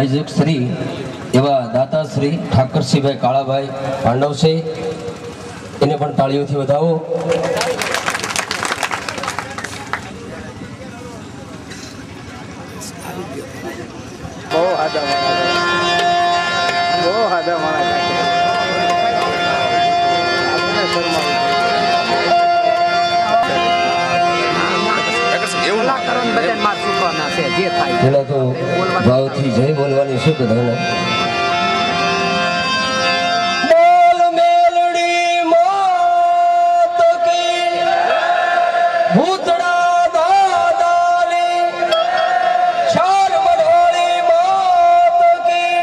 આયોજક શ્રી એવા દાતા શ્રી ઠાકરસિંહભાઈ કાળાભાઈ પાંડવ છે, એને પણ તાળીઓથી વધાવો. પેલા તો ભાવથી જય બોલવાની છે બધાને. બોલ મેલડી માત કી, ભૂતડા દાદાની, શાન મઢોળી માત કી,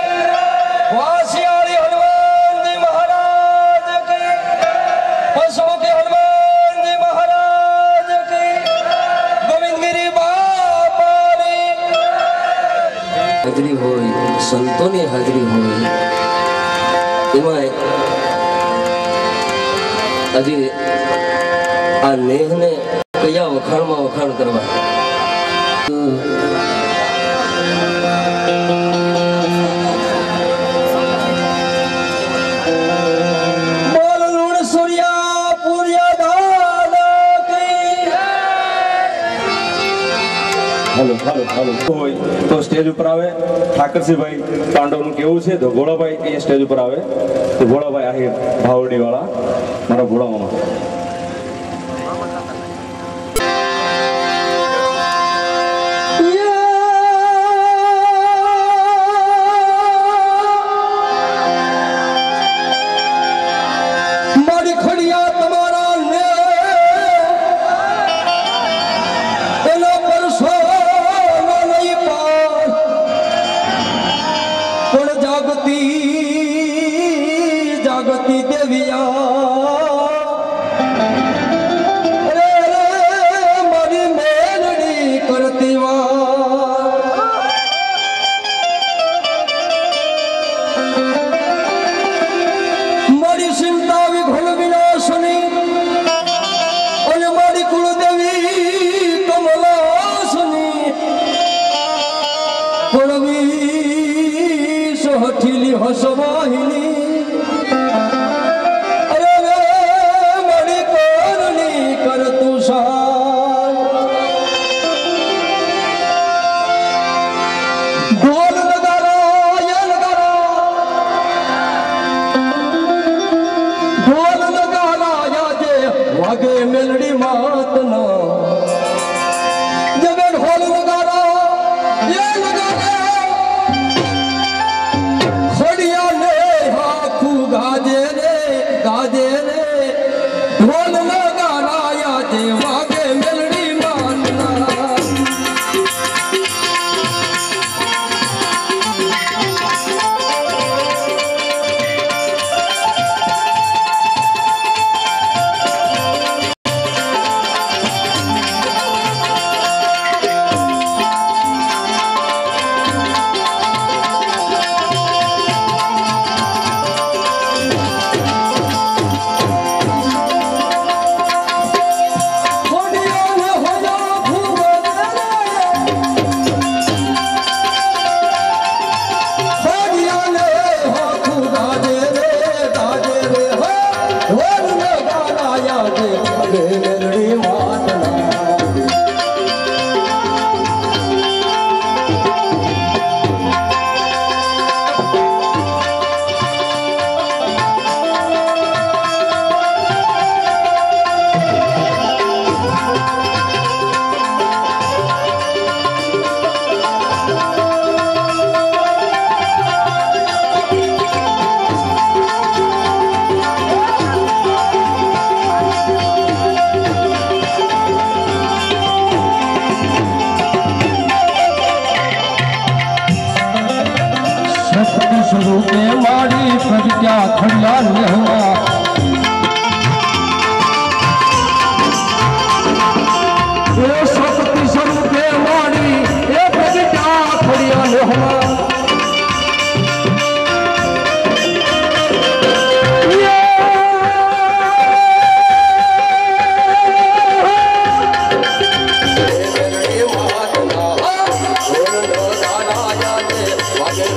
વાસિયાળી હનુમાનજી મહારાજ કી, પશુમુખી હનુમાનજી મહારાજ કી, ગોવિંદગીરી હાજરી હોય, સંતોની હાજરી હોય, એમાં આજે આ નેહને કયા વખાણમાં વખાણ કરવા. હાલો હાલો હાલો હોય તો સ્ટેજ ઉપર આવે. ઠાકરસિંહભાઈ પાંડવનું કેવું છે તો ભોળાભાઈ અહીંયા સ્ટેજ ઉપર આવે. તો ભોળાભાઈ આહિર ભાવડી વાળા મારા ભોળા મામા. जागती देविया मारी मेलड़ी करती मारी चिंता विघन विनाशनी और मारी कुलदेवी कमलासनी परवीश हठीली हसवाहिनी वागे मेलड़ी मात ना जब ढोल नगारा ये नगारा खड़िया ने हाकू गाजे रे ढोल नगारा यादे वागे मेलड़ी मात ना. स्वरूपे मारी प्रज्ञा खड़िया नेहवा शक्ति स्वरूपे मारी प्रज्ञा खड़िया नेहवा वागे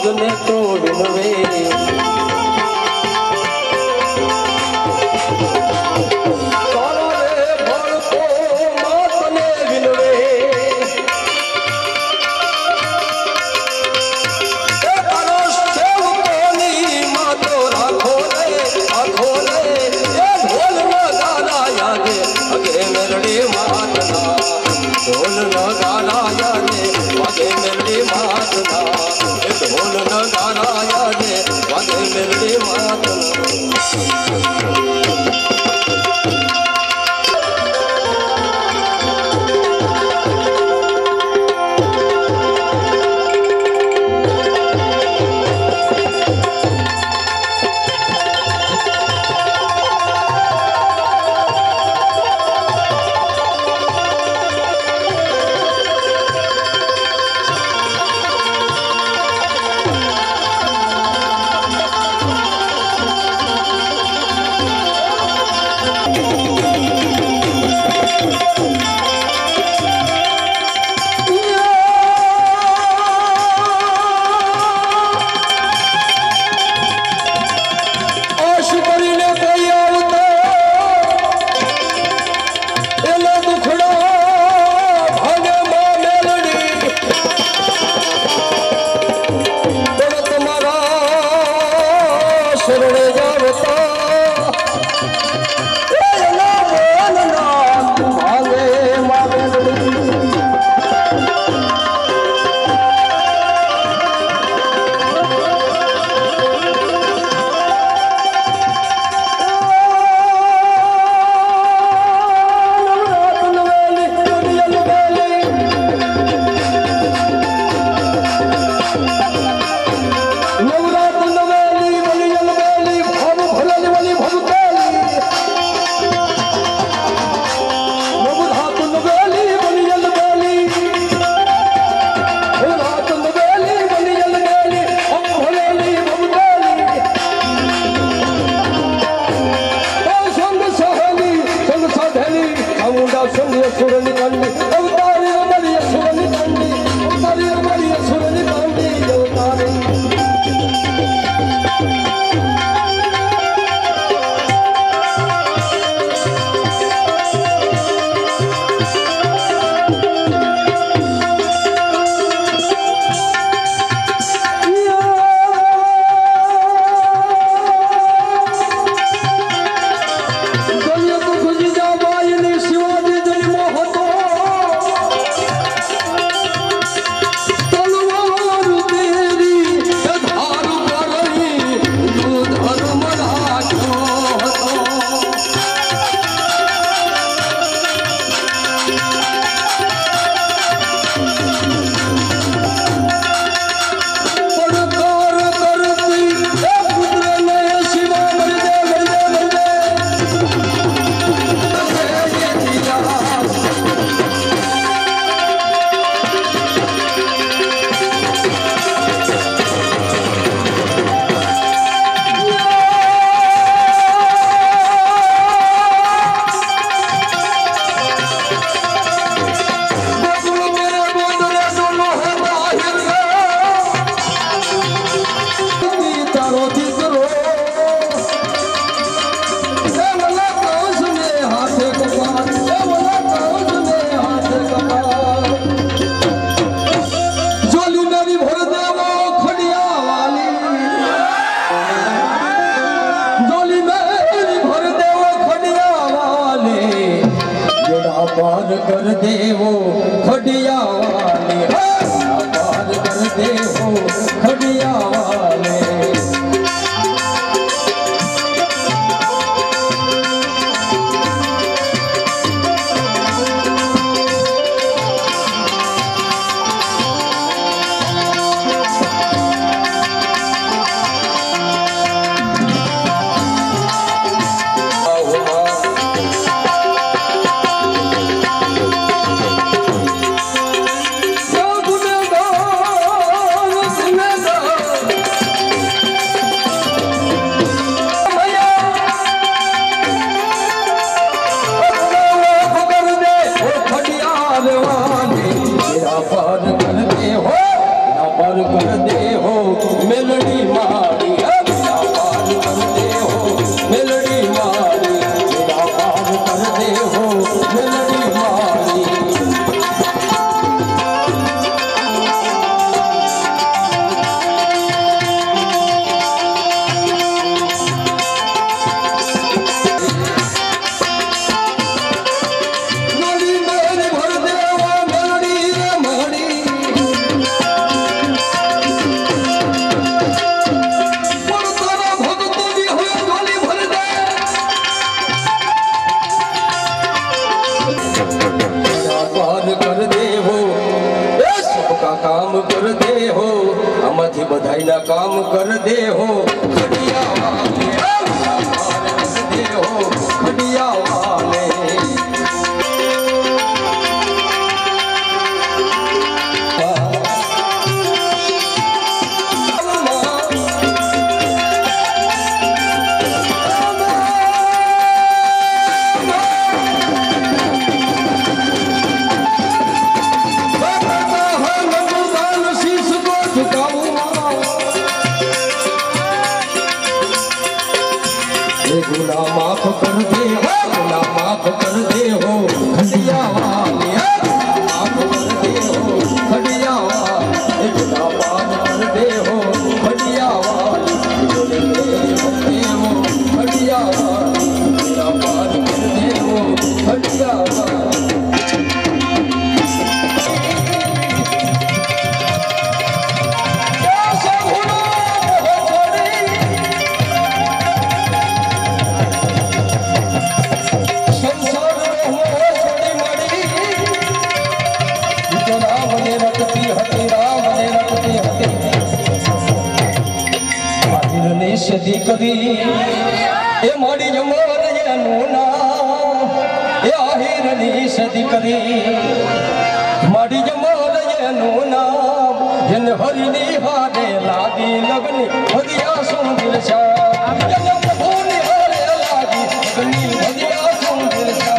ને તો વિનવે पार कर देवो खड़िया वाले, पार कर देवो खड़िया वाले। Never दे हो खड़िया वाले, गुना माफ कर दे हो खड़िया वाले। गुना माफ कर दे हो, गुना माफ कर दे हो खड़िया वाले, माफ कर दे हो खड़िया वाले, गुना माफ कर दे हो खड़िया वाले, बोले दे हो खड़िया वाले, गुना माफ कर दे हो खड़िया वाले। સદી કદી એ મારી જમર એનું નામ એ આહિરની સદી કદી મારી જમર એનું નામ એને હરિની હારે લાગી લગની વધ્યા સુંદર શા એને પ્રભુની હારે લાગી લગની વધ્યા સુંદર શા।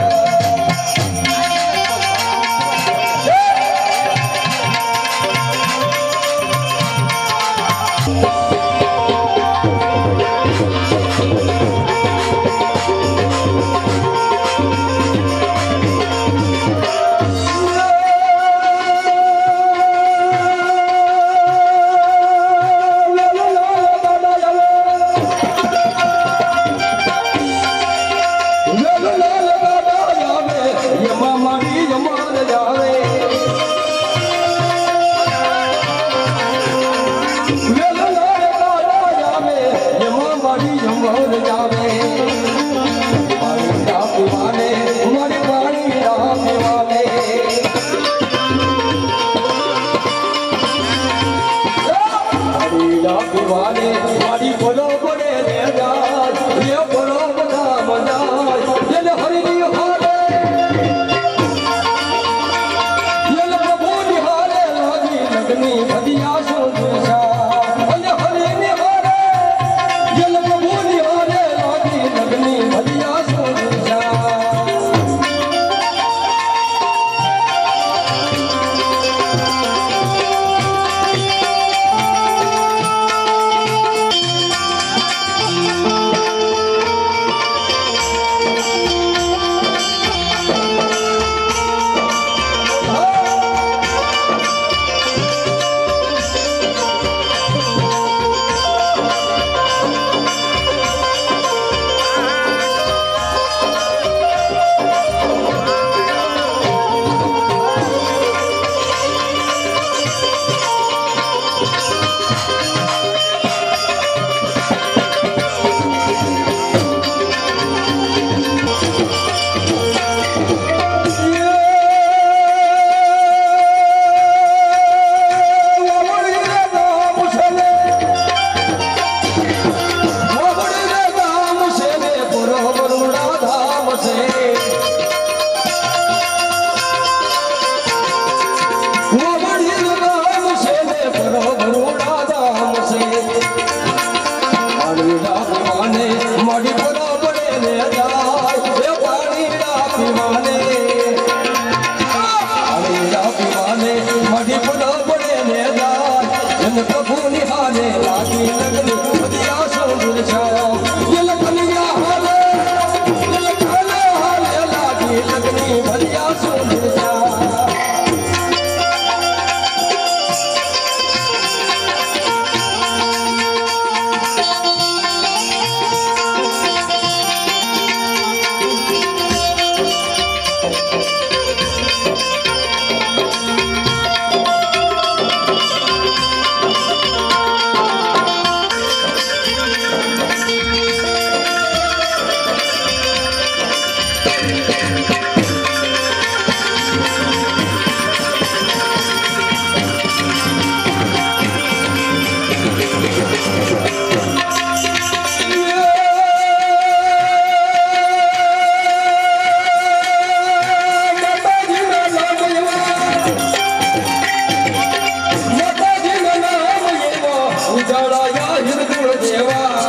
ઉજાળાયા હિરદુળ દેવા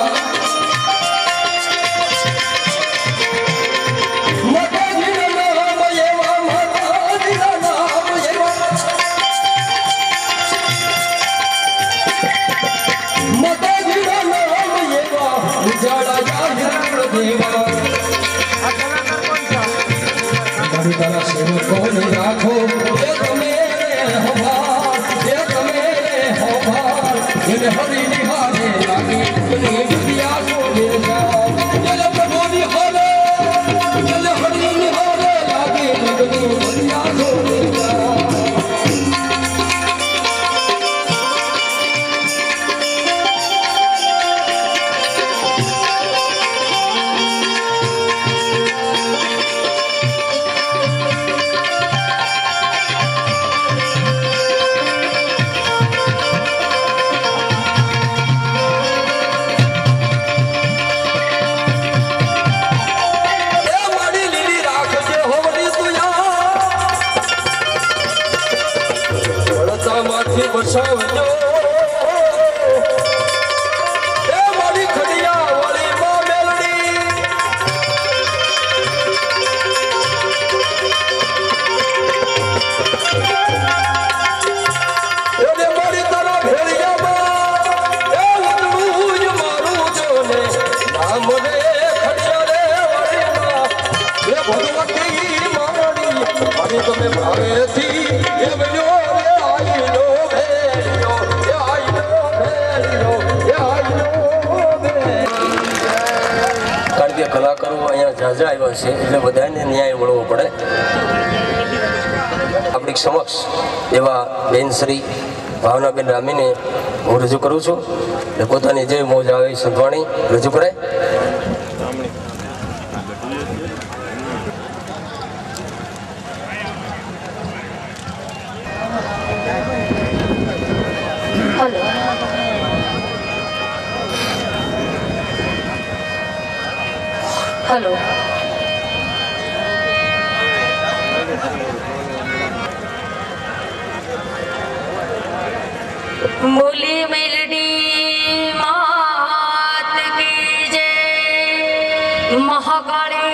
કોને રાખો એ તમે હવાર એ તમે હવાર એને હરી નિહારે લાગી એને વિદ્યા કોને જાઓ એને પ્રભુની હારે એને હરી નિહારે લાગી લગની વિદ્યા કોને જાઓ બસાવજો એ મારી ખડિયા વાળી માં મેલડી એ મારી તારા ભેળિયામાં એ ઉતરું જ મારું જોને નામ રે ખડિયા રે વાળી માં એ ભગવતી મારી મારી તમે ભાવેથી એ બન્યો રે આઈ લો કારણ કે કલાકારો અહીંયા ઝાઝા આવ્યા છે એટલે બધાને ન્યાય મળવો પડે. આપણી સમક્ષ એવા બેન શ્રી ભાવનાબેન રામીને હું રજૂ કરું છું. પોતાની જે મોજ આવે સંતવાણી રજૂ કરે. हेलो बोली मेलडी मात की जय महाकाली